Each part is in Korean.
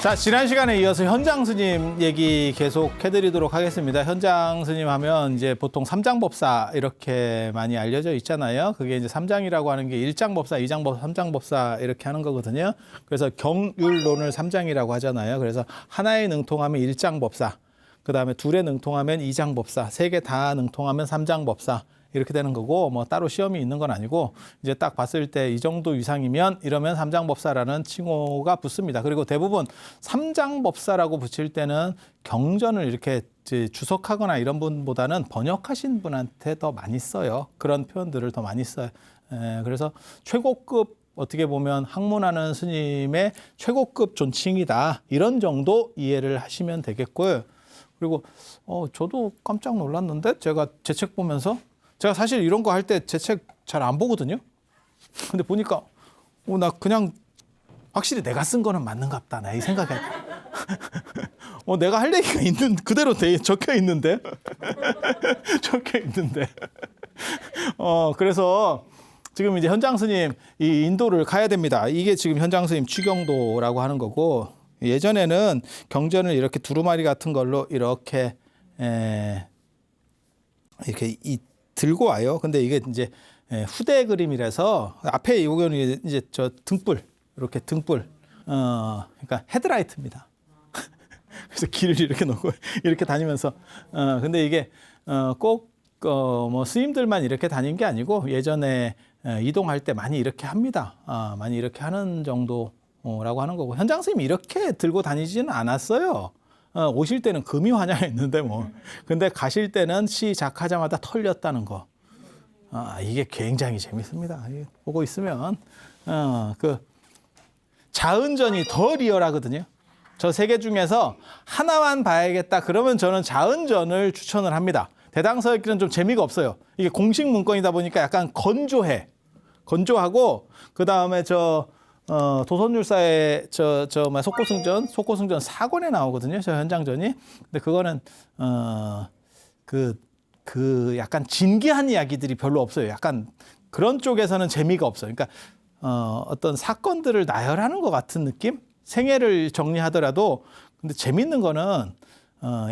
자, 지난 시간에 이어서 현장 스님 얘기 계속 해드리도록 하겠습니다. 현장 스님 하면 이제 보통 삼장법사 이렇게 많이 알려져 있잖아요. 그게 이제 삼장이라고 하는 게 일장법사, 이장법사, 삼장법사 이렇게 하는 거거든요. 그래서 경율론을 삼장이라고 하잖아요. 그래서 하나에 능통하면 일장법사, 그 다음에 둘에 능통하면 이장법사, 세 개 다 능통하면 삼장법사. 이렇게 되는 거고, 뭐 따로 시험이 있는 건 아니고, 이제 딱 봤을 때 이 정도 이상이면 이러면 삼장법사라는 칭호가 붙습니다. 그리고 대부분 삼장법사라고 붙일 때는 경전을 이렇게 주석하거나 이런 분보다는 번역하신 분한테 더 많이 써요. 그런 표현들을 더 많이 써요. 그래서 최고급, 어떻게 보면 학문하는 스님의 최고급 존칭이다. 이런 정도 이해를 하시면 되겠고요. 그리고 저도 깜짝 놀랐는데, 제가 제 책 보면서, 제가 사실 이런 거 할 때 제 책 잘 안 보거든요. 근데 보니까 나 그냥 확실히 내가 쓴 거는 맞는갑다. 나 이 생각이 내가 할 얘기가 있는 그대로 적혀 있는데 적혀 있는데 그래서 지금 이제 현장 스님 이 인도를 가야 됩니다. 이게 지금 현장 스님 취경도라고 하는 거고, 예전에는 경전을 이렇게 두루마리 같은 걸로 이렇게 들고 와요. 근데 이게 이제 후대 그림이라서 앞에 이거는 이제 저 등불, 이렇게 등불, 그러니까 헤드라이트입니다. 그래서 길을 이렇게 놓고 이렇게 다니면서 근데 이게 꼭 뭐 스님들만 이렇게 다닌 게 아니고, 예전에 이동할 때 많이 이렇게 합니다. 많이 이렇게 하는 정도라고 하는 거고, 현장 스님이 이렇게 들고 다니지는 않았어요. 오실 때는 금이 환영했는데 뭐. 근데 가실 때는 시작하자마자 털렸다는 거. 이게 굉장히 재밌습니다. 보고 있으면 그 자은전이 더 리얼하거든요. 저 세 개 중에서 하나만 봐야겠다 그러면 저는 자은전을 추천을 합니다. 대당서읽기는 좀 재미가 없어요. 이게 공식 문건이다 보니까 약간 건조하고, 그 다음에 도선율사의 속고승전 4권에 나오거든요. 저 현장전이. 근데 그거는 약간 진기한 이야기들이 별로 없어요. 약간 그런 쪽에서는 재미가 없어요. 그러니까 어떤 사건들을 나열하는 것 같은 느낌? 생애를 정리하더라도, 근데 재밌는 거는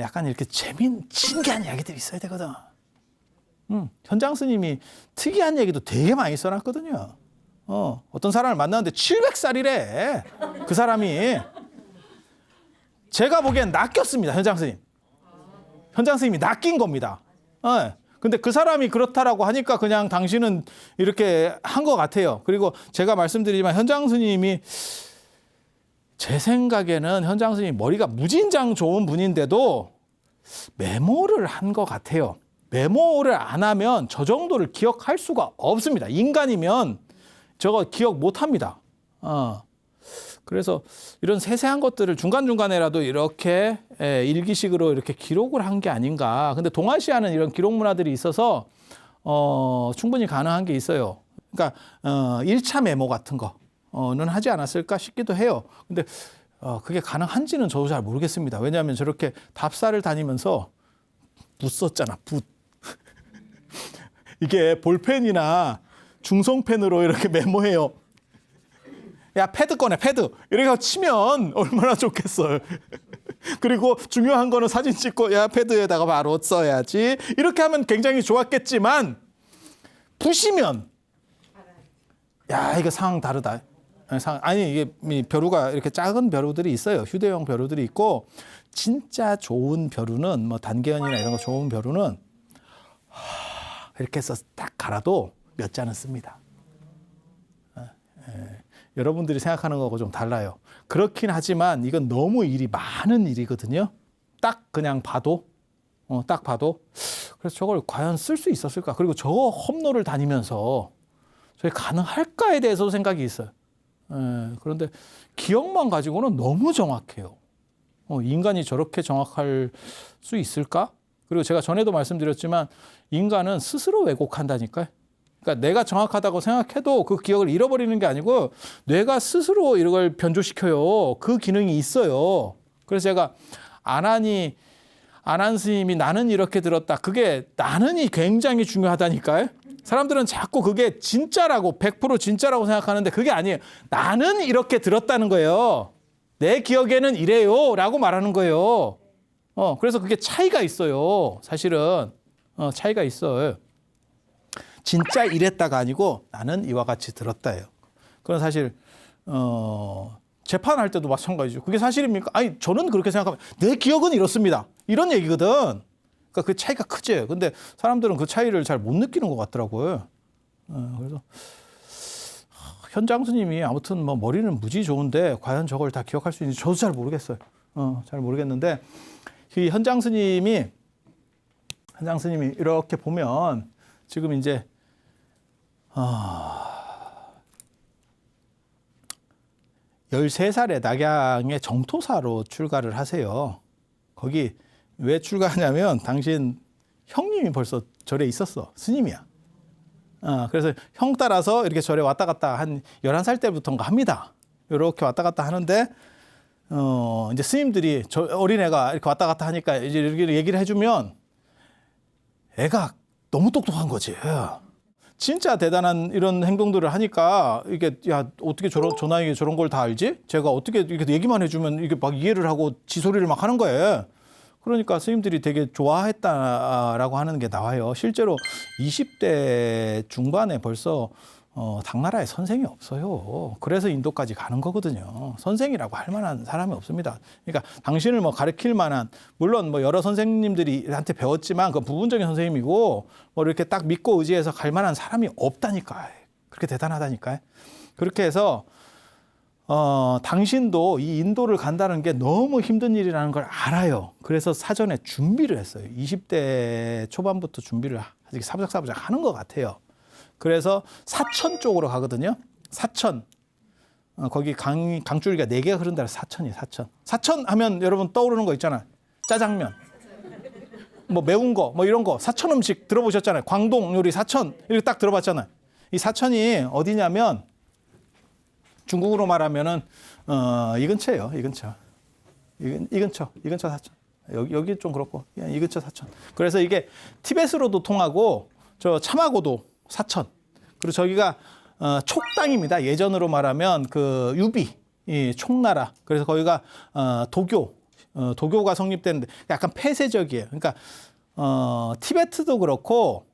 약간 이렇게 진기한 이야기들이 있어야 되거든. 현장 스님이 특이한 얘기도 되게 많이 써놨거든요. 어떤 사람을 만났는데 700살이래. 그 사람이. 제가 보기엔 낚였습니다. 현장 스님. 현장 스님이 낚인 겁니다. 근데 그 사람이 그렇다라고 하니까 그냥 당신은 이렇게 한 것 같아요. 그리고 제가 말씀드리지만 현장 스님이, 제 생각에는 현장 스님이 머리가 무진장 좋은 분인데도 메모를 한 것 같아요. 메모를 안 하면 저 정도를 기억할 수가 없습니다. 인간이면 저거 기억 못 합니다. 그래서 이런 세세한 것들을 중간중간에라도 이렇게 일기식으로 이렇게 기록을 한 게 아닌가. 근데 동아시아는 이런 기록 문화들이 있어서 충분히 가능한 게 있어요. 그러니까 1차 메모 같은 거는 하지 않았을까 싶기도 해요. 근데 그게 가능한지는 저도 잘 모르겠습니다. 왜냐하면 저렇게 답사를 다니면서 붓 썼잖아, 붓. 이게 볼펜이나 중성펜으로 이렇게 메모해요. 야, 패드 꺼내, 패드. 이렇게 치면 얼마나 좋겠어요. 그리고 중요한 거는 사진 찍고, 야, 패드에다가 바로 써야지. 이렇게 하면 굉장히 좋았겠지만, 붓이면, 야, 이거 상황 다르다. 아니, 이게 벼루가 이렇게 작은 벼루들이 있어요. 휴대용 벼루들이 있고, 진짜 좋은 벼루는, 뭐 단계연이나 이런 거 좋은 벼루는, 이렇게 해서 딱 갈아도 몇 잔은 씁니다. 여러분들이 생각하는 거하고 좀 달라요. 그렇긴 하지만 이건 너무 일이 많은 일이거든요. 딱 그냥 봐도. 딱 봐도. 그래서 저걸 과연 쓸 수 있었을까? 그리고 저 험로를 다니면서 저게 가능할까에 대해서도 생각이 있어요. 그런데 기억만 가지고는 너무 정확해요. 인간이 저렇게 정확할 수 있을까? 그리고 제가 전에도 말씀드렸지만 인간은 스스로 왜곡한다니까요. 그러니까 내가 정확하다고 생각해도 그 기억을 잃어버리는 게 아니고 뇌가 스스로 이걸 변조시켜요. 그 기능이 있어요. 그래서 제가 안한 스님이 나는 이렇게 들었다. 그게 나는이 굉장히 중요하다니까요. 사람들은 자꾸 그게 진짜라고 100% 진짜라고 생각하는데 그게 아니에요. 나는 이렇게 들었다는 거예요. 내 기억에는 이래요라고 말하는 거예요. 그래서 그게 차이가 있어요. 사실은 차이가 있어요. 진짜 이랬다가 아니고 나는 이와 같이 들었다예요. 그건 사실 재판할 때도 마찬가지죠. 그게 사실입니까? 아니 저는 그렇게 생각하면 내 기억은 이렇습니다. 이런 얘기거든. 그러니까 그 차이가 크죠. 근데 사람들은 그 차이를 잘 못 느끼는 것 같더라고요. 그래서 현장수님이 아무튼 뭐 머리는 무지 좋은데 과연 저걸 다 기억할 수 있는지 저도 잘 모르겠어요. 잘 모르겠는데 이 현장수님이 이렇게 보면 지금 이제 13살에 낙양의 정토사로 출가를 하세요. 거기 왜 출가하냐면 당신 형님이 벌써 절에 있었어. 스님이야. 그래서 형 따라서 이렇게 절에 왔다 갔다 한 11살 때부터인가 합니다. 이렇게 왔다 갔다 하는데 이제 스님들이 저 어린애가 이렇게 왔다 갔다 하니까 이제 이렇게 얘기를 해주면 애가 너무 똑똑한 거지. 진짜 대단한 이런 행동들을 하니까 이게 야 어떻게 저 나이에 저런 걸 다 알지? 제가 어떻게 이렇게 얘기만 해주면 이게 막 이해를 하고 지소리를 막 하는 거예요. 그러니까 스님들이 되게 좋아했다라고 하는 게 나와요. 실제로 20대 중반에 벌써 당나라에 선생이 없어요. 그래서 인도까지 가는 거거든요. 선생이라고 할 만한 사람이 없습니다. 그러니까 당신을 뭐 가르칠 만한 물론 뭐 여러 선생님들이 한테 배웠지만 그 부분적인 선생님이고 뭐 이렇게 딱 믿고 의지해서 갈 만한 사람이 없다니까. 그렇게 대단하다니까. 그렇게 해서 당신도 이 인도를 간다는 게 너무 힘든 일이라는 걸 알아요. 그래서 사전에 준비를 했어요. 20대 초반부터 준비를 아직 사부작사부작 하는 것 같아요. 그래서 사천 쪽으로 가거든요. 사천. 거기 강줄기가 4개가 흐른다. 사천이에요. 사천. 사천 하면 여러분 떠오르는 거 있잖아요. 짜장면. 뭐 매운 거, 뭐 이런 거. 사천 음식 들어보셨잖아요. 광동 요리 사천. 이렇게 딱 들어봤잖아요. 이 사천이 어디냐면 중국으로 말하면은 이 근처예요. 이 근처. 이 근처 사천. 여기 좀 그렇고 이 근처 사천. 그래서 이게 티벳으로도 통하고 저 참하고도 사천. 그리고 저기가 촉당입니다. 예전으로 말하면 그 유비, 이 촉나라. 그래서 거기가 도교가 성립됐는데 약간 폐쇄적이에요. 그러니까 티베트도 그렇고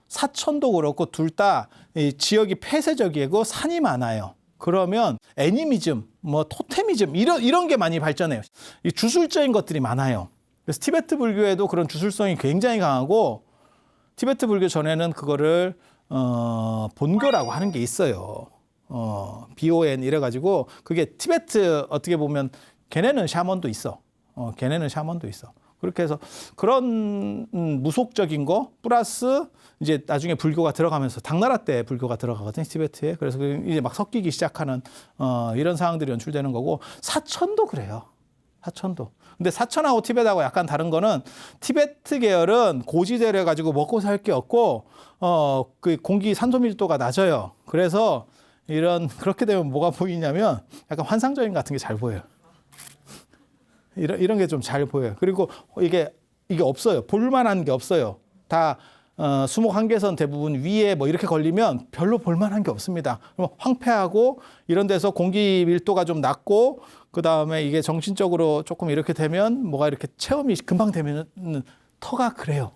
사천도 그렇고 둘 다 지역이 폐쇄적이고 산이 많아요. 그러면 애니미즘, 뭐 토테미즘 이런 게 많이 발전해요. 이 주술적인 것들이 많아요. 그래서 티베트 불교에도 그런 주술성이 굉장히 강하고 티베트 불교 전에는 그거를 본교라고 하는 게 있어요. BON 이래가지고 그게 티베트 어떻게 보면 걔네는 샤먼도 있어. 걔네는 샤먼도 있어. 그렇게 해서 그런 무속적인 거 플러스 이제 나중에 불교가 들어가면서 당나라 때 불교가 들어가거든요. 티베트에. 그래서 이제 막 섞이기 시작하는 이런 상황들이 연출되는 거고 사천도 그래요. 사천도. 근데 사천하고 티벳하고 약간 다른 거는 티베트 계열은 고지대를 가지고 먹고 살 게 없고 그 공기 산소 밀도가 낮아요. 그래서 그렇게 되면 뭐가 보이냐면 약간 환상적인 같은 게 잘 보여요. 이런 게 좀 잘 보여요. 그리고 이게 없어요. 볼만한 게 없어요. 다 수목 한계선 대부분 위에 뭐 이렇게 걸리면 별로 볼만한 게 없습니다. 그럼 황폐하고 이런 데서 공기 밀도가 좀 낮고 그 다음에 이게 정신적으로 조금 이렇게 되면 뭐가 이렇게 체험이 금방 되면 터가 그래요.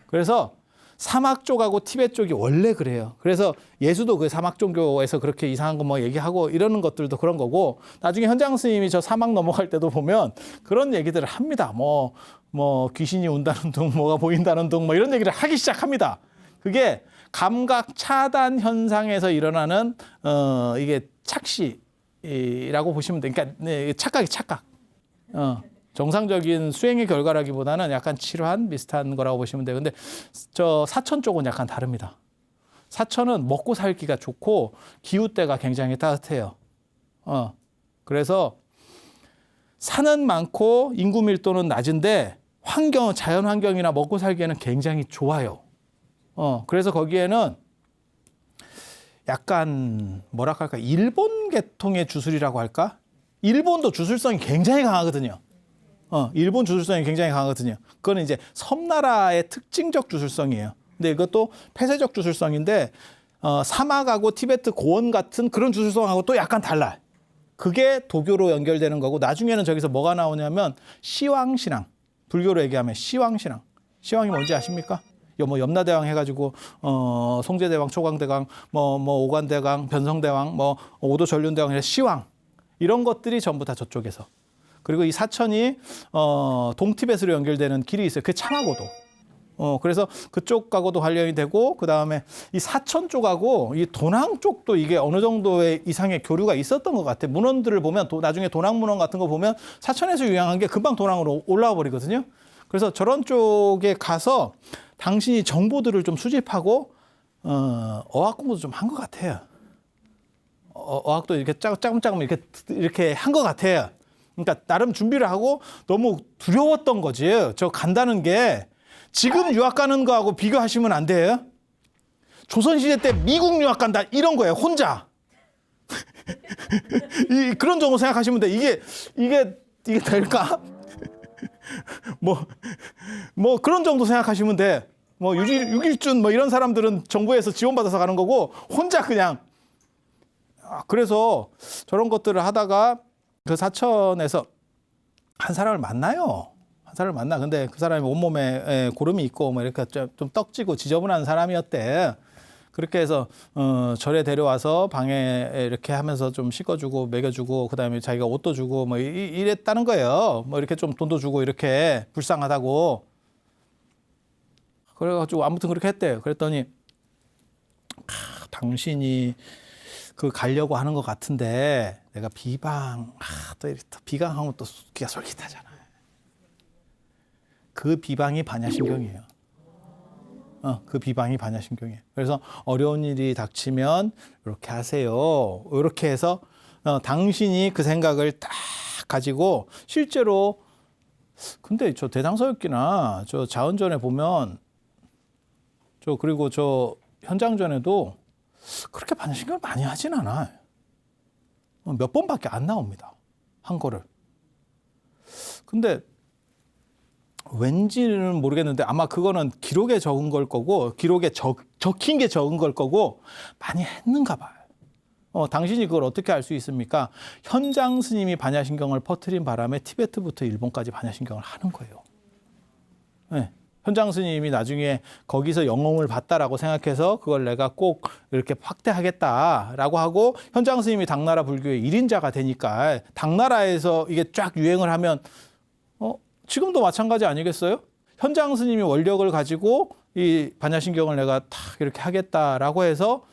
그래서 사막 쪽하고 티벳 쪽이 원래 그래요. 그래서 예수도 그 사막 종교에서 그렇게 이상한 거 뭐 얘기하고 이러는 것들도 그런 거고 나중에 현장 스님이 저 사막 넘어갈 때도 보면 그런 얘기들을 합니다. 뭐 귀신이 온다는 둥, 뭐가 보인다는 둥, 뭐 이런 얘기를 하기 시작합니다. 그게 감각 차단 현상에서 일어나는 이게 착시라고 보시면 돼요. 그러니까 네, 착각. 정상적인 수행의 결과라기보다는 약간 치료한 비슷한 거라고 보시면 돼요. 근데 저 사천 쪽은 약간 다릅니다. 사천은 먹고 살기가 좋고 기후대가 굉장히 따뜻해요. 그래서 산은 많고 인구 밀도는 낮은데 자연 환경이나 먹고 살기에는 굉장히 좋아요. 그래서 거기에는 약간 뭐랄까 할까 일본 계통의 주술이라고 할까? 일본도 주술성이 굉장히 강하거든요. 일본 주술성이 굉장히 강하거든요. 그거는 이제 섬나라의 특징적 주술성이에요. 근데 이것도 폐쇄적 주술성인데 사막하고 티베트 고원 같은 그런 주술성하고 또 약간 달라요. 그게 도교로 연결되는 거고 나중에는 저기서 뭐가 나오냐면 시왕신앙. 불교로 얘기하면 시왕신앙. 시왕이 뭔지 아십니까? 뭐 염라대왕 해가지고 송제대왕, 초광대왕, 뭐 오관대왕, 변성대왕, 뭐 오도전륜대왕 이런 시왕 이런 것들이 전부 다 저쪽에서. 그리고 이 사천이 동티벳으로 연결되는 길이 있어요. 그 참하고도. 그래서 그쪽하고도 관련이 되고 그 다음에 이 사천 쪽하고 이 도낭 쪽도 이게 어느 정도의 이상의 교류가 있었던 것 같아요. 문헌들을 보면 나중에 도낭 문헌 같은 거 보면 사천에서 유양한 게 금방 도낭으로 올라와 버리거든요. 그래서 저런 쪽에 가서 당신이 정보들을 좀 수집하고 어학 공부도 좀 한 것 같아요. 어학도 이렇게 짜금짜금 이렇게 한 것 같아요. 그러니까 나름 준비를 하고 너무 두려웠던 거지. 저 간다는 게 지금 유학 가는 거하고 비교하시면 안 돼요. 조선시대 때 미국 유학 간다 이런 거예요. 혼자. 그런 정도 생각하시면 돼. 이게 될까? 뭐 그런 정도 생각하시면 돼. 뭐 유길준 뭐 이런 사람들은 정부에서 지원받아서 가는 거고 혼자 그냥. 그래서 저런 것들을 하다가 그 사천에서 한 사람을 만나요. 한 사람을 만나. 근데 그 사람이 온몸에 고름이 있고 뭐 이렇게 좀 떡지고 지저분한 사람이었대. 그렇게 해서 절에 데려와서 방에 이렇게 하면서 좀 씻어주고 먹여주고 그다음에 자기가 옷도 주고 뭐 이랬다는 거예요. 뭐 이렇게 좀 돈도 주고 이렇게 불쌍하다고. 그래가지고 아무튼 그렇게 했대요. 그랬더니 당신이 그 가려고 하는 것 같은데 내가 또 비방하면 또 귀가 솔깃하잖아요. 그 비방이 반야신경이에요. 그 비방이 반야신경이에요. 그래서 어려운 일이 닥치면 이렇게 하세요. 이렇게 해서 당신이 그 생각을 딱 가지고 실제로 근데 저 대당서역기나 저 자언전에 보면 그리고 저 현장전에도 그렇게 반야신경을 많이 하진 않아요. 몇 번밖에 안 나옵니다. 한 거를. 근데 왠지는 모르겠는데 아마 그거는 기록에 적은 걸 거고 기록에 적힌 게 적은 걸 거고 많이 했는가 봐요. 당신이 그걸 어떻게 알 수 있습니까? 현장 스님이 반야신경을 퍼뜨린 바람에 티베트부터 일본까지 반야신경을 하는 거예요. 네. 현장 스님이 나중에 거기서 영험을 받다라고 생각해서 그걸 내가 꼭 이렇게 확대하겠다라고 하고 현장 스님이 당나라 불교의 1인자가 되니까 당나라에서 이게 쫙 유행을 하면 지금도 마찬가지 아니겠어요? 현장 스님이 원력을 가지고 이 반야신경을 내가 탁 이렇게 하겠다라고 해서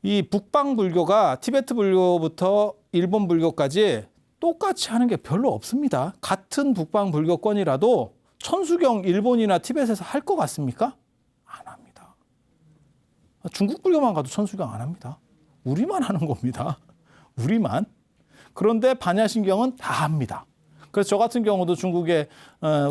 이 북방 불교가 티베트 불교부터 일본 불교까지 똑같이 하는 게 별로 없습니다. 같은 북방 불교권이라도 천수경 일본이나 티벳에서 할 것 같습니까? 안 합니다. 중국 불교만 가도 천수경 안 합니다. 우리만 하는 겁니다. 우리만. 그런데 반야신경은 다 합니다. 그래서 저 같은 경우도 중국에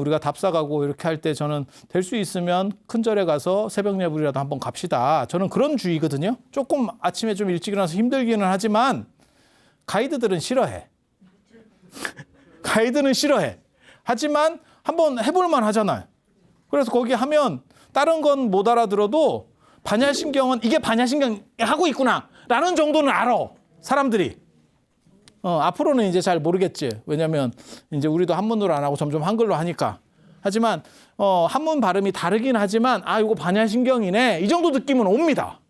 우리가 답사 가고 이렇게 할 때 저는 될 수 있으면 큰 절에 가서 새벽 예불이라도 한번 갑시다. 저는 그런 주의거든요. 조금 아침에 좀 일찍 일어나서 힘들기는 하지만 가이드들은 싫어해. 가이드는 싫어해. 하지만 한번 해볼만 하잖아요. 그래서 거기 하면 다른 건 못 알아들어도 반야신경은 이게 반야신경 하고 있구나 라는 정도는 알아. 사람들이. 앞으로는 이제 잘 모르겠지. 왜냐면 이제 우리도 한문으로 안 하고 점점 한글로 하니까. 하지만 한문 발음이 다르긴 하지만 이거 반야신경이네. 이 정도 느낌은 옵니다.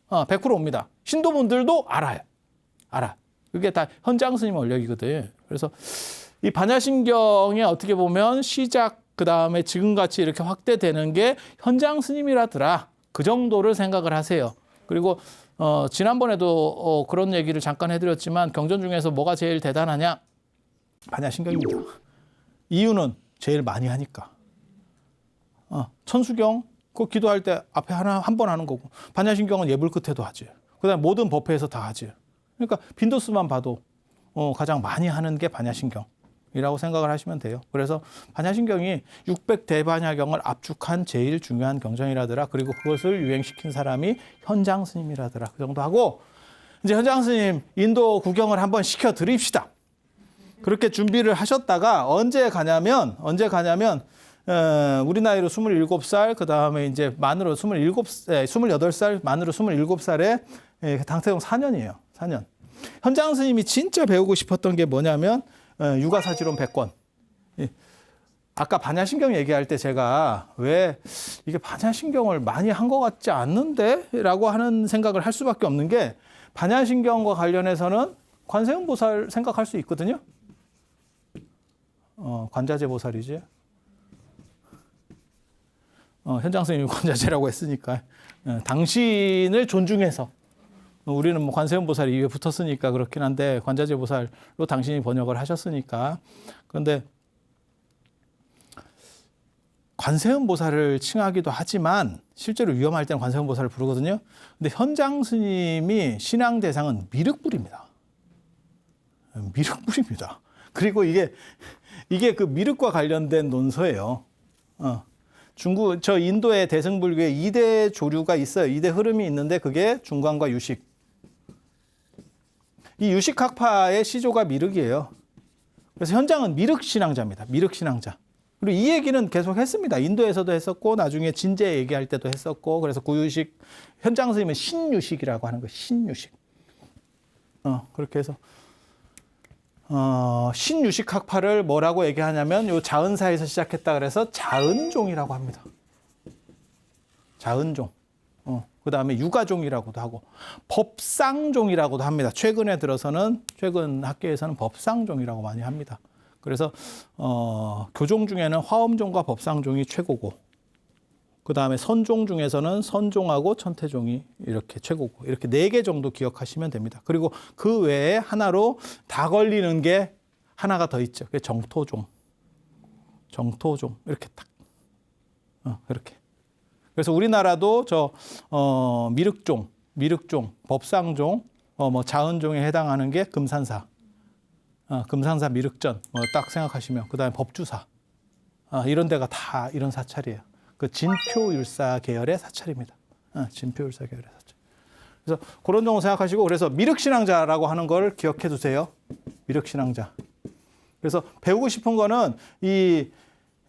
100% 옵니다. 신도분들도 알아요. 알아. 그게 다 현장 스님 원력이거든. 그래서 이 반야신경에 어떻게 보면 시작 그다음에 지금같이 이렇게 확대되는 게 현장 스님이라더라. 그 정도를 생각을 하세요. 그리고 지난번에도 그런 얘기를 잠깐 해드렸지만 경전 중에서 뭐가 제일 대단하냐? 반야신경입니다. 이유는 제일 많이 하니까. 천수경 그 기도할 때 앞에 한 번 하는 거고 반야신경은 예불 끝에도 하지. 그다음에 모든 법회에서 다 하지. 그러니까 빈도수만 봐도 가장 많이 하는 게 반야신경이라고 생각을 하시면 돼요. 그래서 반야신경이 600대반야경을 압축한 제일 중요한 경전이라더라. 그리고 그것을 유행시킨 사람이 현장 스님이라더라. 그 정도 하고 이제 현장 스님 인도 구경을 한번 시켜 드립시다. 그렇게 준비를 하셨다가 언제 가냐면 우리 나이로 27살, 그 다음에 이제 만으로 28살, 만으로 27살에 당태용 4년이에요. 4년. 현장 스님이 진짜 배우고 싶었던 게 뭐냐면 육아사지론 100권. 아까 반야신경 얘기할 때 제가 왜 이게 반야신경을 많이 한 것 같지 않는데? 라고 하는 생각을 할 수밖에 없는 게 반야신경과 관련해서는 관세음보살 생각할 수 있거든요. 관자재 보살이지. 현장 스님이 관자재라고 했으니까 당신을 존중해서 우리는 뭐 관세음 보살이 입에 붙었으니까 그렇긴 한데 관자재 보살로 당신이 번역을 하셨으니까. 그런데 관세음 보살을 칭하기도 하지만 실제로 위험할 때는 관세음 보살을 부르거든요. 근데 현장 스님이 신앙 대상은 미륵불입니다. 미륵불입니다. 그리고 이게 그 미륵과 관련된 논서예요. 저 인도의 대승불교에 2대 조류가 있어요. 2대 흐름이 있는데 그게 중관과 유식. 이 유식학파의 시조가 미륵이에요. 그래서 현장은 미륵신앙자입니다. 미륵신앙자. 그리고 이 얘기는 계속 했습니다. 인도에서도 했었고 나중에 진제 얘기할 때도 했었고 그래서 구유식, 현장 스님은 신유식이라고 하는 거예요. 신유식. 그렇게 해서 신유식학파를 뭐라고 얘기하냐면 요 자은사에서 시작했다 그래서 자은종이라고 합니다. 자은종. 그 다음에 유가종이라고도 하고 법상종이라고도 합니다. 최근에 들어서는 최근 학계에서는 법상종이라고 많이 합니다. 그래서 교종 중에는 화엄종과 법상종이 최고고 그 다음에 선종 중에서는 선종하고 천태종이 이렇게 최고고 이렇게 4개 정도 기억하시면 됩니다. 그리고 그 외에 하나로 다 걸리는 게 하나가 더 있죠. 그게 정토종. 정토종 이렇게 딱 이렇게. 그래서 우리나라도 미륵종, 법상종, 자은종에 해당하는 게 금산사, 금산사 미륵전 딱 생각하시면 그 다음에 법주사 이런 데가 다 이런 사찰이에요. 그 진표율사 계열의 사찰입니다. 진표율사 계열의 사찰. 그래서 그런 정도 생각하시고 그래서 미륵신앙자라고 하는 걸 기억해 두세요. 미륵신앙자. 그래서 배우고 싶은 거는 이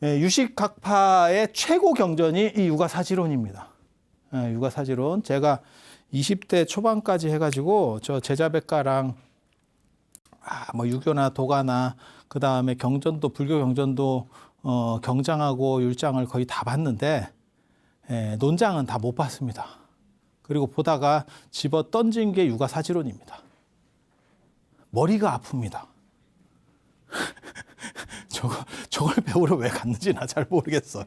유식학파의 최고 경전이 이 육아사지론입니다. 육아사지론. 제가 20대 초반까지 해가지고 저 제자백가랑 뭐 유교나 도가나 그 다음에 경전도 불교 경전도 경장하고 율장을 거의 다 봤는데 논장은 다 못 봤습니다. 그리고 보다가 집어 던진 게 육아사지론입니다. 머리가 아픕니다. 저걸 배우러 왜 갔는지 나 잘 모르겠어.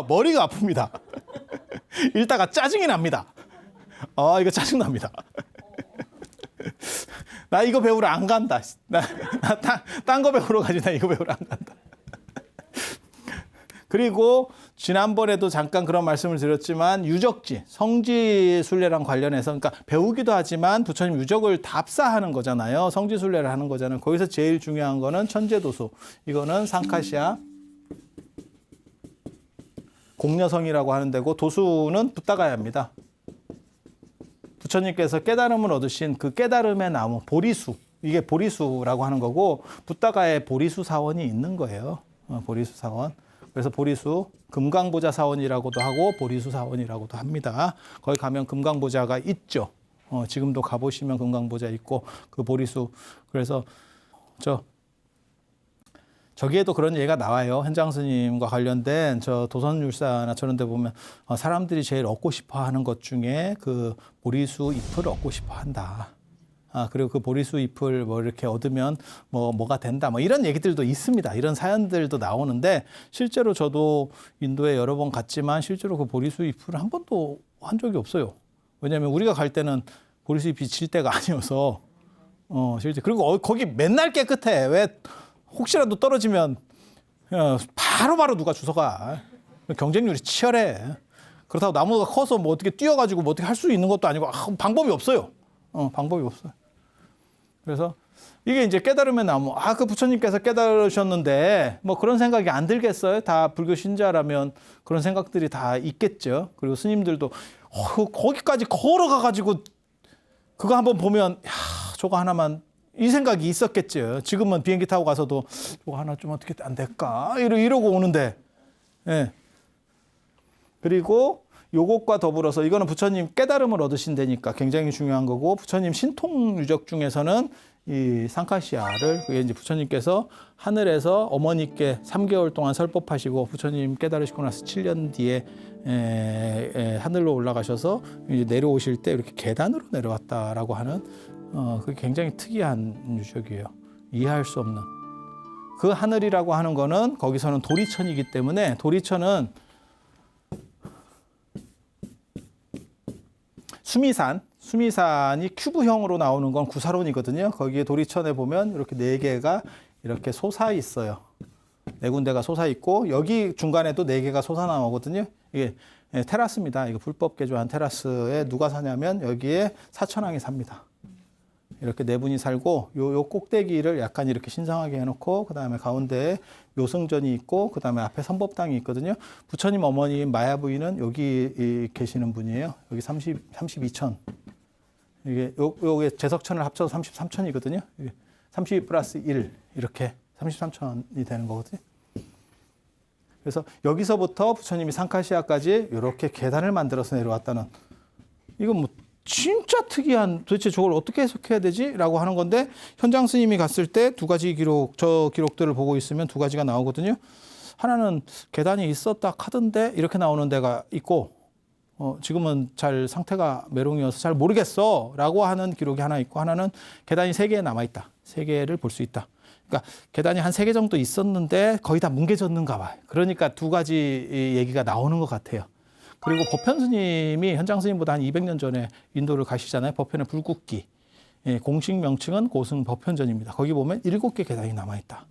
머리가 아픕니다. 읽다가 짜증이 납니다. 이거 짜증납니다. 나 이거 배우러 안 간다. 딴 거 배우러 가지 나 이거 배우러 안 간다. 그리고 지난번에도 잠깐 그런 말씀을 드렸지만 유적지, 성지순례랑 관련해서 그러니까 배우기도 하지만 부처님 유적을 답사하는 거잖아요. 성지순례를 하는 거잖아요. 거기서 제일 중요한 거는 천재도수. 이거는 상카시아 공녀성이라고 하는 데고 도수는 붓다가야입니다. 부처님께서 깨달음을 얻으신 그 깨달음의 나무 보리수. 이게 보리수라고 하는 거고 붓다가에 보리수 사원이 있는 거예요. 보리수 사원. 그래서 보리수 금강보자 사원이라고도 하고 보리수 사원이라고도 합니다. 거기 가면 금강보자가 있죠. 지금도 가보시면 금강보자 있고 그 보리수. 그래서 저기에도 그런 얘기가 나와요. 현장 스님과 관련된 저 도선율사나 저런 데 보면 사람들이 제일 얻고 싶어 하는 것 중에 그 보리수 잎을 얻고 싶어 한다. 그리고 그 보리수 잎을 뭐 이렇게 얻으면 뭐가 된다. 뭐 이런 얘기들도 있습니다. 이런 사연들도 나오는데 실제로 저도 인도에 여러 번 갔지만 실제로 그 보리수 잎을 한 번도 한 적이 없어요. 왜냐하면 우리가 갈 때는 보리수 잎이 질 때가 아니어서 실제 그리고 거기 맨날 깨끗해. 왜 혹시라도 떨어지면 바로바로 누가 주워가. 경쟁률이 치열해. 그렇다고 나무가 커서 뭐 어떻게 뛰어가지고 뭐 어떻게 할 수 있는 것도 아니고 방법이 없어요. 방법이 없어요. 그래서 이게 이제 깨달음의 나무. 그 부처님께서 깨달으셨는데 뭐 그런 생각이 안 들겠어요? 다 불교 신자라면 그런 생각들이 다 있겠죠. 그리고 스님들도 거기까지 걸어가가지고 그거 한번 보면 저거 하나만 이 생각이 있었겠죠. 지금은 비행기 타고 가서도 저거 하나 좀 어떻게 안 될까? 이러고 오는데. 예. 그리고 요것과 더불어서 이거는 부처님 깨달음을 얻으신다니까 굉장히 중요한 거고, 부처님 신통 유적 중에서는 이 상카시아를, 그게 이제 부처님께서 하늘에서 어머니께 3개월 동안 설법하시고 부처님 깨달으시고 나서 7년 뒤에 하늘로 올라가셔서 이제 내려오실 때 이렇게 계단으로 내려왔다라고 하는 그게 굉장히 특이한 유적이에요. 이해할 수 없는. 그 하늘이라고 하는 거는 거기서는 도리천이기 때문에, 도리천은 수미산이 큐브형으로 나오는 건 구사론이거든요. 거기에 도리천에 보면 이렇게 4개가 이렇게 솟아 있어요. 4군데가 솟아 있고 여기 중간에도 4개가 솟아 나오거든요. 이게 테라스입니다. 이거 불법 개조한 테라스에 누가 사냐면 여기에 사천왕이 삽니다. 이렇게 4분이 살고 요 꼭대기를 약간 이렇게 신성하게 해놓고 그다음에 가운데에 묘승전이 있고 그다음에 앞에 선법당이 있거든요. 부처님 어머니인 마야 부인은 여기 계시는 분이에요. 여기 32천. 이게 요게 제석천을 합쳐서 33천이거든요. 30 플러스 1 이렇게 33천이 되는 거거든요. 그래서 여기서부터 부처님이 상카시아까지 이렇게 계단을 만들어서 내려왔다는, 이건 뭐 진짜 특이한, 도대체 저걸 어떻게 해석해야 되지? 라고 하는 건데, 현장 스님이 갔을 때 2가지 기록, 저 기록들을 보고 있으면 2가지가 나오거든요. 하나는 계단이 있었다 하던데 이렇게 나오는 데가 있고, 지금은 잘 상태가 메롱이어서 잘 모르겠어 라고 하는 기록이 하나 있고, 하나는 계단이 3개 남아있다. 3개를 볼 수 있다. 그러니까 계단이 한 3개 정도 있었는데 거의 다 뭉개졌는가 봐요. 그러니까 2가지 얘기가 나오는 것 같아요. 그리고 법현 스님이 현장 스님보다 한 200년 전에 인도를 가시잖아요. 법현의 불국기. 공식 명칭은 고승 법현전입니다. 거기 보면 7개 계단이 남아있다.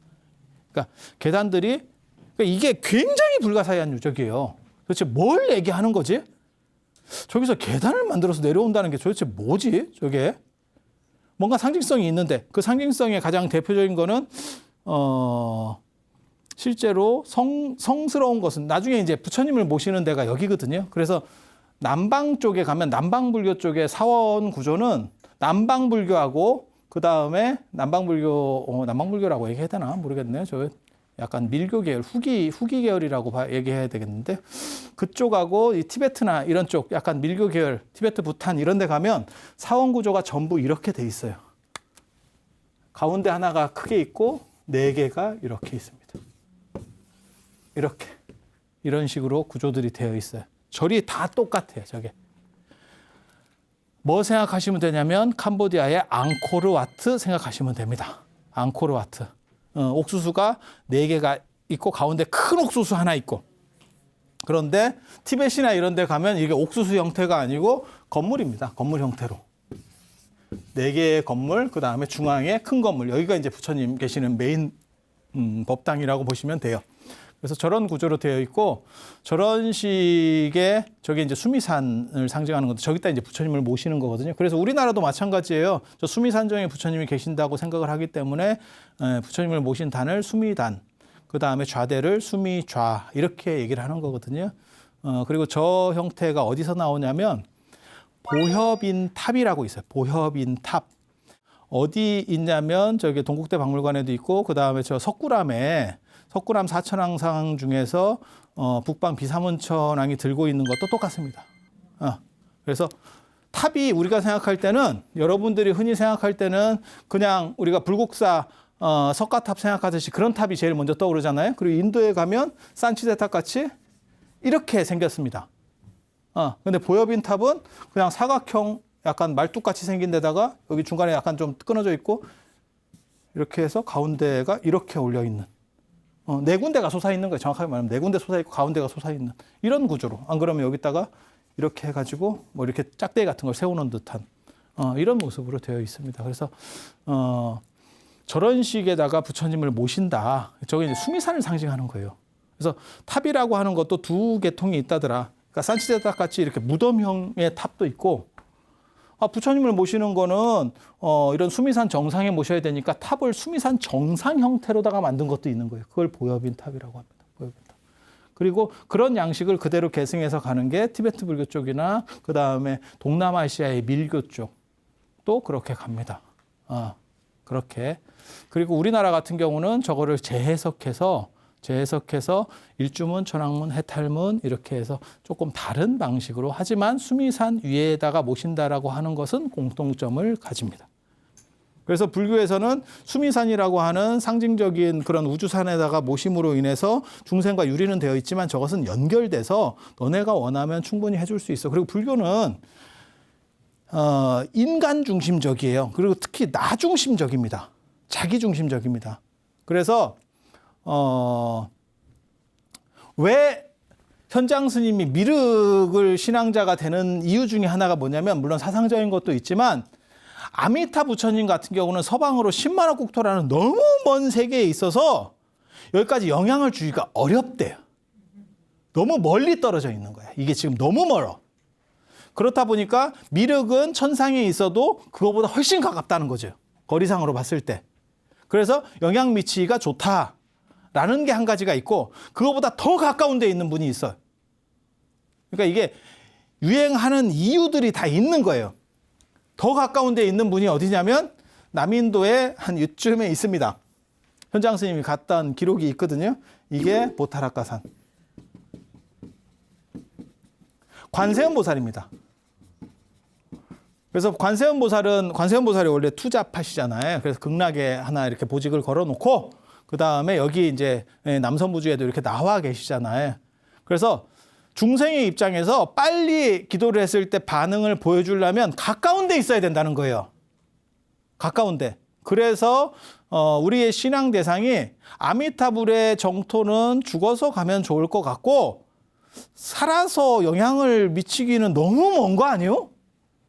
그러니까 계단들이, 그러니까 이게 굉장히 불가사의한 유적이에요. 도대체 뭘 얘기하는 거지? 저기서 계단을 만들어서 내려온다는 게 도대체 뭐지? 저게 뭔가 상징성이 있는데, 그 상징성의 가장 대표적인 거는 실제로 성스러운 것은 나중에 이제 부처님을 모시는 데가 여기거든요. 그래서 남방 쪽에 가면 남방불교 쪽의 사원 구조는 남방불교하고 그 다음에 남방불교라고 얘기해야 되나 모르겠네요. 저 약간 밀교 계열, 후기 계열이라고 얘기해야 되겠는데, 그쪽하고 이 티베트나 이런 쪽 약간 밀교 계열, 티베트, 부탄 이런 데 가면 사원 구조가 전부 이렇게 돼 있어요. 가운데 하나가 크게 있고 4개가 이렇게 있습니다. 이렇게 이런 식으로 구조들이 되어 있어요. 절이 다 똑같아요. 저게 뭐 생각하시면 되냐면 캄보디아의 앙코르와트 생각하시면 됩니다. 앙코르와트. 옥수수가 4개가 있고 가운데 큰 옥수수 하나 있고, 그런데 티벳이나 이런 데 가면 이게 옥수수 형태가 아니고 건물입니다. 건물 형태로 4개의 건물, 그 다음에 중앙에 큰 건물, 여기가 이제 부처님 계시는 메인 법당이라고 보시면 돼요. 그래서 저런 구조로 되어 있고, 저런 식의 저게 이제 수미산을 상징하는 건데, 저기다 이제 부처님을 모시는 거거든요. 그래서 우리나라도 마찬가지예요. 저 수미산정에 부처님이 계신다고 생각을 하기 때문에 부처님을 모신 단을 수미단, 그 다음에 좌대를 수미좌 이렇게 얘기를 하는 거거든요. 그리고 저 형태가 어디서 나오냐면 보협인 탑이라고 있어요. 보협인 탑. 어디 있냐면 저기 동국대 박물관에도 있고, 그 다음에 저 석굴암 사천왕상 중에서 북방 비사문천왕이 들고 있는 것도 똑같습니다. 그래서 탑이 우리가 생각할 때는, 여러분들이 흔히 생각할 때는 그냥 우리가 불국사 석가탑 생각하듯이 그런 탑이 제일 먼저 떠오르잖아요. 그리고 인도에 가면 산치대탑 같이 이렇게 생겼습니다. 근데 보협인 탑은 그냥 사각형 약간 말뚝같이 생긴 데다가 여기 중간에 약간 좀 끊어져 있고 이렇게 해서 가운데가 이렇게 올려 있는, 4군데가 솟아 있는 거예요. 정확하게 말하면 4군데 솟아 있고 가운데가 솟아 있는 이런 구조로. 안 그러면 여기다가 이렇게 해가지고 뭐 이렇게 짝대기 같은 걸 세우는 듯한 이런 모습으로 되어 있습니다. 그래서 저런 식에다가 부처님을 모신다. 저게 이제 수미산을 상징하는 거예요. 그래서 탑이라고 하는 것도 2계통이 있다더라. 그러니까 산치대탑 같이 이렇게 무덤형의 탑도 있고, 부처님을 모시는 거는 이런 수미산 정상에 모셔야 되니까 탑을 수미산 정상 형태로다가 만든 것도 있는 거예요. 그걸 보협인 탑이라고 합니다. 보협인 탑. 그리고 그런 양식을 그대로 계승해서 가는 게 티베트 불교 쪽이나 그 다음에 동남아시아의 밀교 쪽도 그렇게 갑니다. 그렇게. 그리고 우리나라 같은 경우는 저거를 재해석해서 재해석해서 일주문, 천왕문, 해탈문 이렇게 해서 조금 다른 방식으로 하지만 수미산 위에다가 모신다라고 하는 것은 공통점을 가집니다. 그래서 불교에서는 수미산이라고 하는 상징적인 그런 우주산에다가 모심으로 인해서 중생과 유리는 되어 있지만 저것은 연결돼서 너네가 원하면 충분히 해줄 수 있어. 그리고 불교는 인간 중심적이에요. 그리고 특히 나 중심적입니다. 자기 중심적입니다. 그래서 왜 현장 스님이 미륵을 신앙자가 되는 이유 중에 하나가 뭐냐면 물론 사상적인 것도 있지만 아미타 부처님 같은 경우는 서방으로 10만원 국토라는 너무 먼 세계에 있어서 여기까지 영향을 주기가 어렵대요. 너무 멀리 떨어져 있는 거야. 이게 지금 너무 멀어. 그렇다 보니까 미륵은 천상에 있어도 그거보다 훨씬 가깝다는 거죠. 거리상으로 봤을 때. 그래서 영향 미치기가 좋다라는 게 한 가지가 있고 그거보다 더 가까운 데 있는 분이 있어요. 그러니까 이게 유행하는 이유들이 다 있는 거예요. 더 가까운 데 있는 분이 어디냐면 남인도에 한 이쯤에 있습니다. 현장 스님이 갔던 기록이 있거든요. 이게 보타라카산. 관세음 보살입니다. 그래서 관세음 보살이 원래 투잡하시잖아요. 그래서 극락에 하나 이렇게 보직을 걸어놓고 그 다음에 여기 이제 남선부주에도 이렇게 나와 계시잖아요. 그래서 중생의 입장에서 빨리 기도를 했을 때 반응을 보여주려면 가까운 데 있어야 된다는 거예요. 가까운 데. 그래서 우리의 신앙 대상이 아미타불의 정토는 죽어서 가면 좋을 것 같고 살아서 영향을 미치기는 너무 먼 거 아니에요?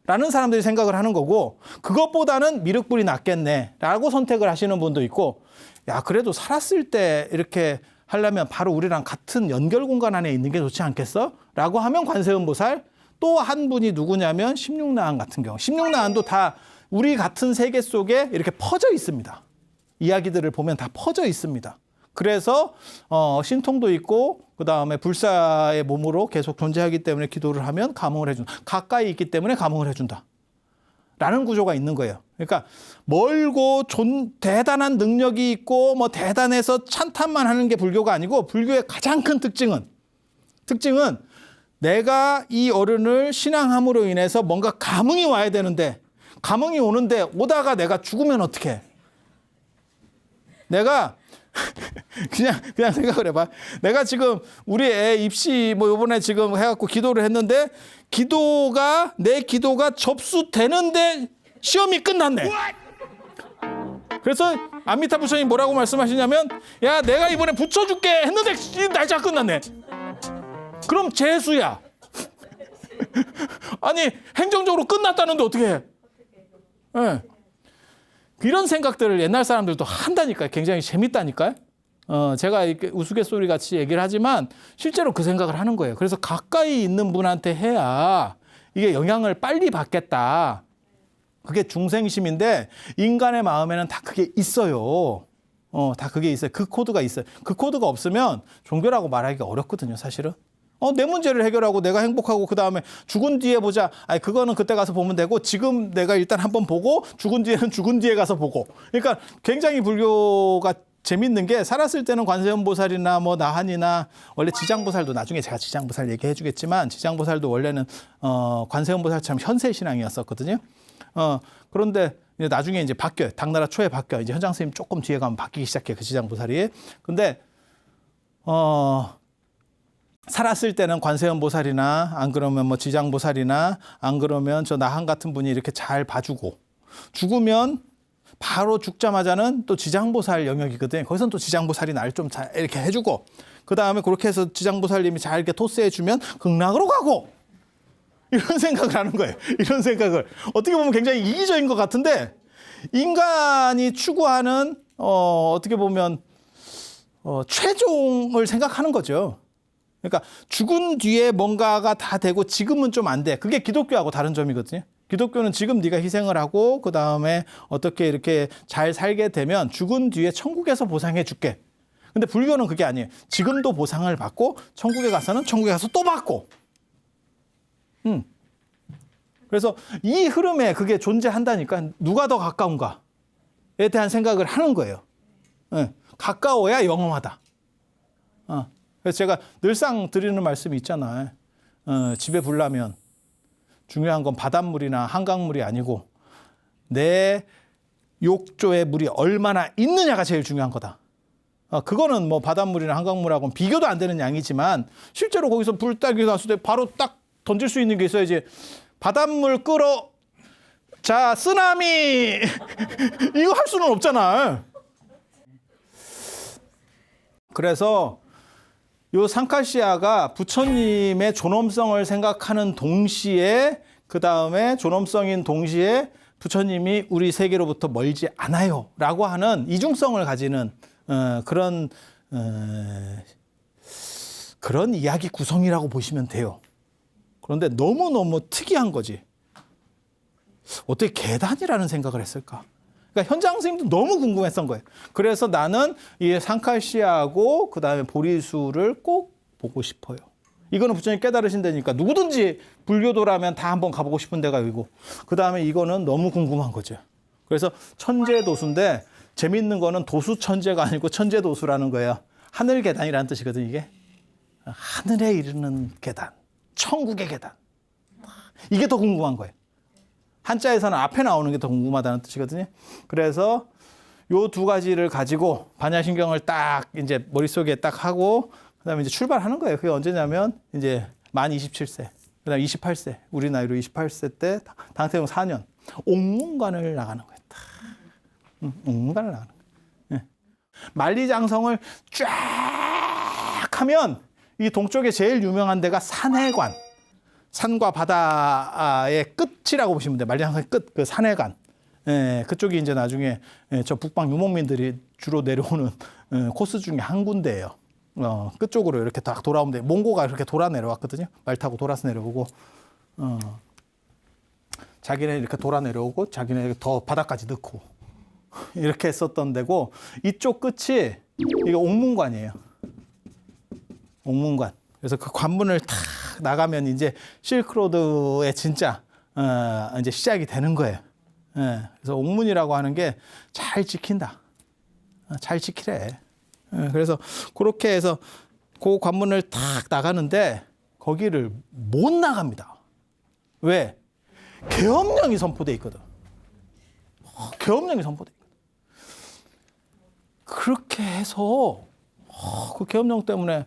라는 사람들이 생각을 하는 거고 그것보다는 미륵불이 낫겠네 라고 선택을 하시는 분도 있고 야 그래도 살았을 때 이렇게 하려면 바로 우리랑 같은 연결 공간 안에 있는 게 좋지 않겠어? 라고 하면 관세음보살 또 한 분이 누구냐면 십육나한 같은 경우 십육나한도 다 우리 같은 세계 속에 이렇게 퍼져 있습니다. 이야기들을 보면 다 퍼져 있습니다. 그래서 신통도 있고 그 다음에 불사의 몸으로 계속 존재하기 때문에 기도를 하면 감흥을 해준다. 가까이 있기 때문에 감흥을 해준다. 라는 구조가 있는 거예요. 그러니까 멀고 대단한 능력이 있고 뭐 대단해서 찬탄만 하는 게 불교가 아니고 불교의 가장 큰 특징은 내가 이 어른을 신앙함으로 인해서 뭔가 감흥이 와야 되는데 감흥이 오는데 오다가 내가 죽으면 어떡해? 내가 그냥 생각을 해봐. 내가 지금 우리 애 입시 뭐 요번에 지금 해갖고 기도를 했는데 내 기도가 접수되는데 시험이 끝났네. 그래서 아미타 부처님 뭐라고 말씀하시냐면 야 내가 이번에 붙여줄게 했는데 날짜가 끝났네. 그럼 재수야. 아니 행정적으로 끝났다는데 어떻게 해? 네. 이런 생각들을 옛날 사람들도 한다니까요. 굉장히 재밌다니까요. 제가 이렇게 우스갯소리 같이 얘기를 하지만 실제로 그 생각을 하는 거예요. 그래서 가까이 있는 분한테 해야 이게 영향을 빨리 받겠다. 그게 중생심인데 인간의 마음에는 다 그게 있어요. 다 그게 있어요. 그 코드가 있어요. 그 코드가 없으면 종교라고 말하기가 어렵거든요, 사실은. 내 문제를 해결하고 내가 행복하고 그 다음에 죽은 뒤에 보자. 아니 그거는 그때 가서 보면 되고 지금 내가 일단 한번 보고 죽은 뒤에는 죽은 뒤에 가서 보고. 그러니까 굉장히 불교가 재밌는 게 살았을 때는 관세음보살이나 뭐 나한이나 원래 지장보살도 나중에 제가 지장보살 얘기해 주겠지만 지장보살도 원래는 관세음보살처럼 현세 신앙이었었거든요. 그런데 나중에 이제 바뀌어요. 당나라 초에 바뀌어요. 이제 현장 스님 조금 뒤에 가면 바뀌기 시작해요. 그 지장보살이. 근데 살았을 때는 관세음보살이나 안 그러면 뭐 지장보살이나 안 그러면 저 나한 같은 분이 이렇게 잘 봐주고 죽으면 바로 죽자마자는 또 지장보살 영역이거든요. 거기서는 또 지장보살이 날 좀 잘 이렇게 해주고 그 다음에 그렇게 해서 지장보살님이 잘 이렇게 토스해주면 극락으로 가고 이런 생각을 하는 거예요. 이런 생각을 어떻게 보면 굉장히 이기적인 것 같은데 인간이 추구하는 어떻게 보면 최종을 생각하는 거죠. 그러니까 죽은 뒤에 뭔가가 다 되고 지금은 좀 안 돼. 그게 기독교하고 다른 점이거든요. 기독교는 지금 네가 희생을 하고 그 다음에 어떻게 이렇게 잘 살게 되면 죽은 뒤에 천국에서 보상해 줄게. 근데 불교는 그게 아니에요. 지금도 보상을 받고 천국에 가서는 천국에 가서 또 받고. 그래서 이 흐름에 그게 존재한다니까 누가 더 가까운가에 대한 생각을 하는 거예요. 가까워야 영험하다. 그래서 제가 늘상 드리는 말씀이 있잖아요. 집에 불나면 중요한 건 바닷물이나 한강물이 아니고 내 욕조에 물이 얼마나 있느냐가 제일 중요한 거다. 그거는 뭐 바닷물이나 한강물하고는 비교도 안 되는 양이지만 실제로 거기서 불 딱 났을 때 바로 딱 던질 수 있는 게 있어야지. 바닷물 끌어 자 쓰나미 이거 할 수는 없잖아. 그래서 요 상카시아가 부처님의 존엄성을 생각하는 동시에 그 다음에 존엄성인 동시에 부처님이 우리 세계로부터 멀지 않아요 라고 하는 이중성을 가지는 그런 이야기 구성이라고 보시면 돼요. 그런데 너무너무 특이한 거지. 어떻게 계단이라는 생각을 했을까? 그러니까 현장 선생님도 너무 궁금했던 거예요. 그래서 나는 이 상카시아하고 그다음에 보리수를 꼭 보고 싶어요. 이거는 부처님 깨달으신다니까 누구든지 불교도라면 다 한번 가보고 싶은 데가 여기고 그다음에 이거는 너무 궁금한 거죠. 그래서 천재도수인데 재밌는 거는 도수천재가 아니고 천재도수라는 거예요. 하늘 계단이라는 뜻이거든요. 이게 하늘에 이르는 계단, 천국의 계단. 이게 더 궁금한 거예요. 한자에서는 앞에 나오는 게 더 궁금하다는 뜻이거든요. 그래서 요 두 가지를 가지고 반야신경을 딱 이제 머릿속에 딱 하고 그다음에 이제 출발하는 거예요. 그게 언제냐면 이제 만 27세, 그다음에 28세, 우리 나이로 28세 때 당태용 4년 옥문관을 나가는 거예요. 옥문관을 나가는 거예요. 예. 만리장성을 쫙 하면 이 동쪽에 제일 유명한 데가 산해관. 산과 바다의 끝이라고 보시면 돼요. 만리장성의 끝, 그 산해관. 예, 그쪽이 이제 나중에 저 북방 유목민들이 주로 내려오는 코스 중에 한 군데예요. 끝쪽으로 이렇게 딱 돌아오면 돼. 몽고가 이렇게 돌아 내려왔거든요. 말 타고 돌아서 내려오고, 자기네 이렇게 돌아 내려오고, 자기네 더 바다까지 넣고 이렇게 했었던 데고 이쪽 끝이 이게 옥문관이에요. 옥문관. 그래서 그 관문을 탁 나가면 이제 실크로드의 진짜 이제 시작이 되는 거예요. 예, 그래서 옥문이라고 하는 게 잘 지킨다. 잘 지키래. 예, 그래서 그렇게 해서 그 관문을 탁 나가는데 거기를 못 나갑니다. 왜? 계엄령이 선포돼 있거든. 계엄령이 선포돼 있거든. 그렇게 해서 그 계엄령 때문에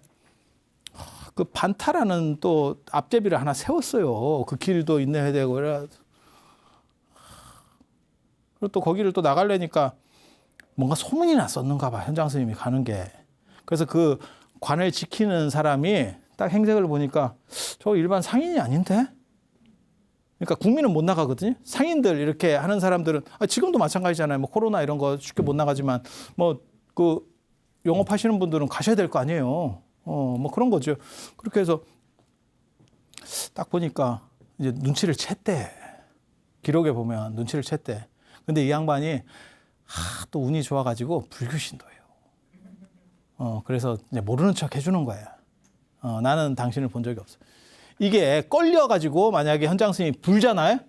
그 반타라는 또 앞제비를 하나 세웠어요. 그 길도 인내해야 되고 그래. 그리고 또 거기를 또 나가려니까 뭔가 소문이 났었는가 봐. 현장 스님이 가는 게. 그래서 그 관을 지키는 사람이 딱 행색을 보니까 저 일반 상인이 아닌데? 그러니까 국민은 못 나가거든요. 상인들 이렇게 하는 사람들은 지금도 마찬가지잖아요. 뭐 코로나 이런 거 쉽게 못 나가지만 뭐 그 영업하시는 분들은 가셔야 될 거 아니에요. 뭐 그런 거죠. 그렇게 해서 딱 보니까 이제 눈치를 챘대. 기록에 보면 눈치를 챘대. 근데 이 양반이 또 운이 좋아가지고 불교신도예요. 그래서 이제 모르는 척 해주는 거예요. 나는 당신을 본 적이 없어. 이게 걸려가지고 만약에 현장 스님이 불잖아요.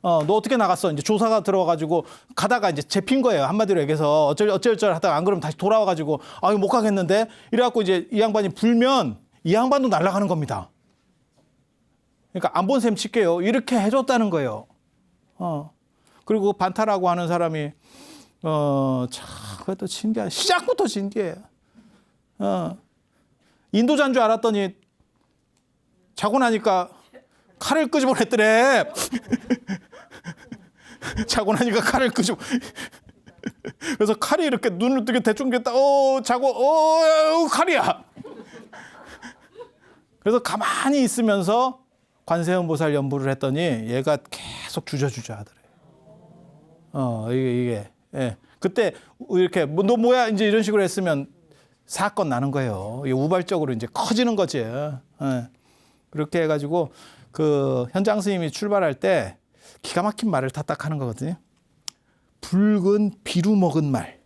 너 어떻게 나갔어? 이제 조사가 들어와가지고 가다가 이제 잡힌 거예요. 한마디로 얘기해서 어쩔 하다가 안 그러면 다시 돌아와가지고 이거 못 가겠는데 이래갖고 이제 이 양반이 불면 이 양반도 날아가는 겁니다. 그러니까 안 본 셈 칠게요. 이렇게 해줬다는 거예요. 그리고 반타라고 하는 사람이 참 그것도 신기해. 시작부터 신기해. 인도자인 줄 알았더니 자고 나니까 칼을 끄집어냈더래. 자고 나니까 칼을 끄집어. 그래서 칼이 이렇게 눈을 뜨게 대충 겠다. 자고 칼이야. 그래서 가만히 있으면서 관세음보살 연부를 했더니 얘가 계속 주저주저 하더래. 이게 예. 그때 이렇게 너 뭐야 이제 이런 식으로 했으면 사건 나는 거예요. 이게 우발적으로 이제 커지는 거지. 예. 그렇게 해가지고 그 현장 스님이 출발할 때 기가 막힌 말을 탁탁 하는 거거든요. 붉은 비루 먹은 말,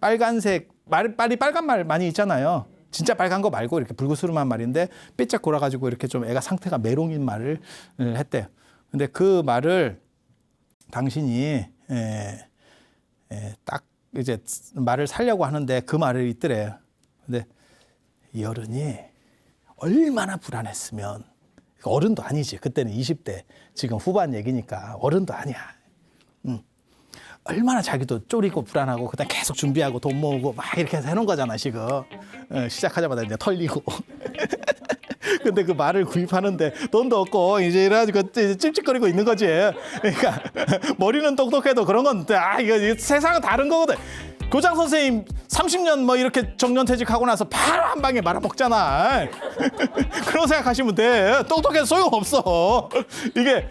빨간색 말이 빨간 말 많이 있잖아요. 진짜 빨간 거 말고 이렇게 붉으스름한 말인데 삐짝 골아가지고 이렇게 좀 애가 상태가 메롱인 말을 했대요. 근데 그 말을 당신이 딱 이제 말을 살려고 하는데 그 말을 있더래요. 근데 이 어른이 얼마나 불안했으면, 어른도 아니지. 그때는 20대, 지금 후반 얘기니까 어른도 아니야. 얼마나 자기도 쫄이고 불안하고 그다음 계속 준비하고 돈 모으고 막 이렇게 해서 해놓은 거잖아 지금. 시작하자마자 이제 털리고. 근데 그 말을 구입하는데 돈도 없고 이제 이래가지고 이제 찝찝거리고 있는 거지. 그러니까 머리는 똑똑해도 그런 건 이거 세상은 다른 거거든. 교장 선생님 30년 뭐 이렇게 정년퇴직하고 나서 바로 한 방에 말아먹잖아. 그런 생각하시면 돼. 똑똑해서 소용없어. 이게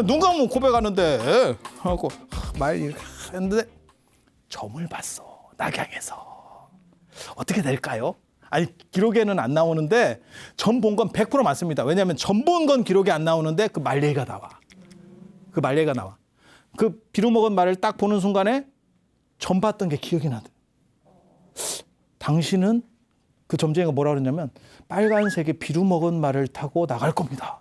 눈 감으면 고백하는데 하고 말 이렇게 했는데 점을 봤어. 낙양에서. 어떻게 될까요? 아니 기록에는 안 나오는데 점 본 건 100% 맞습니다. 왜냐하면 점 본 건 기록에 안 나오는데 그 말레이가 나와. 그 말레이가 나와. 그 비루 먹은 말을 딱 보는 순간에 점 봤던 게 기억이 나대. 당신은 그 점쟁이가 뭐라 그러냐면 빨간색의 비루 먹은 말을 타고 나갈 겁니다.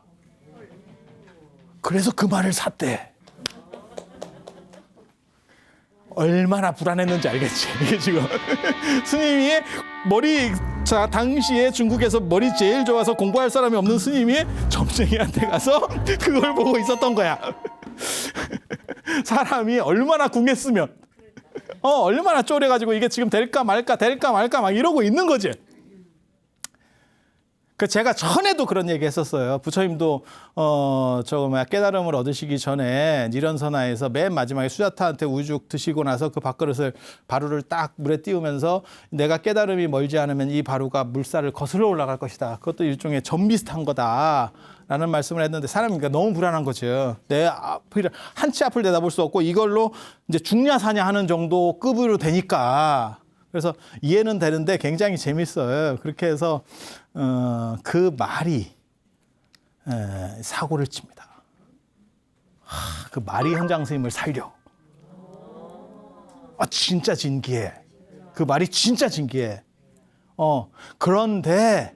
그래서 그 말을 샀대. 얼마나 불안했는지 알겠지. 이게 지금 스님이 자 당시에 중국에서 머리 제일 좋아서 공부할 사람이 없는 스님이 점쟁이한테 가서 그걸 보고 있었던 거야. 사람이 얼마나 궁했으면, 얼마나 쫄여가지고 이게 지금 될까 말까 막 이러고 있는 거지. 그 제가 전에도 그런 얘기 했었어요. 부처님도 깨달음을 얻으시기 전에 니런선화에서 맨 마지막에 수자타한테 우죽 드시고 나서 그 밥그릇을 바루를 딱 물에 띄우면서 내가 깨달음이 멀지 않으면 이 바루가 물살을 거슬러 올라갈 것이다. 그것도 일종의 점 비슷한 거다라는 말씀을 했는데 사람이 너무 불안한 거죠. 내 앞을 한치 앞을 내다볼 수 없고 이걸로 이제 죽냐 사냐 하는 정도 급으로 되니까. 그래서 이해는 되는데 굉장히 재밌어요. 그렇게 해서 그 말이 사고를 칩니다. 그 말이 현장 스님을 살려. 진짜 진기해. 그 말이 진짜 진기해. 그런데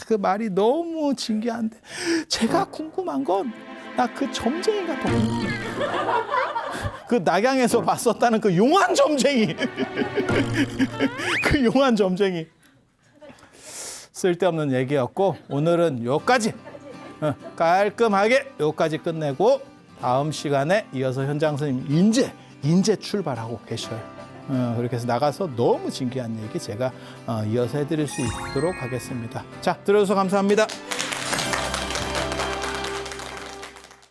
그 말이 너무 진기한데 제가 궁금한 건 나 그 점쟁이가 더 궁금해. 그 낙양에서 봤었다는 그 용한 점쟁이. 그 용한 점쟁이. 쓸데없는 얘기였고 오늘은 여기까지 깔끔하게 여기까지 끝내고 다음 시간에 이어서 현장 스님 인제 출발하고 계셔요. 그렇게 해서 나가서 너무 진귀한 얘기 제가 이어서 해드릴 수 있도록 하겠습니다. 자, 들어주셔서 감사합니다.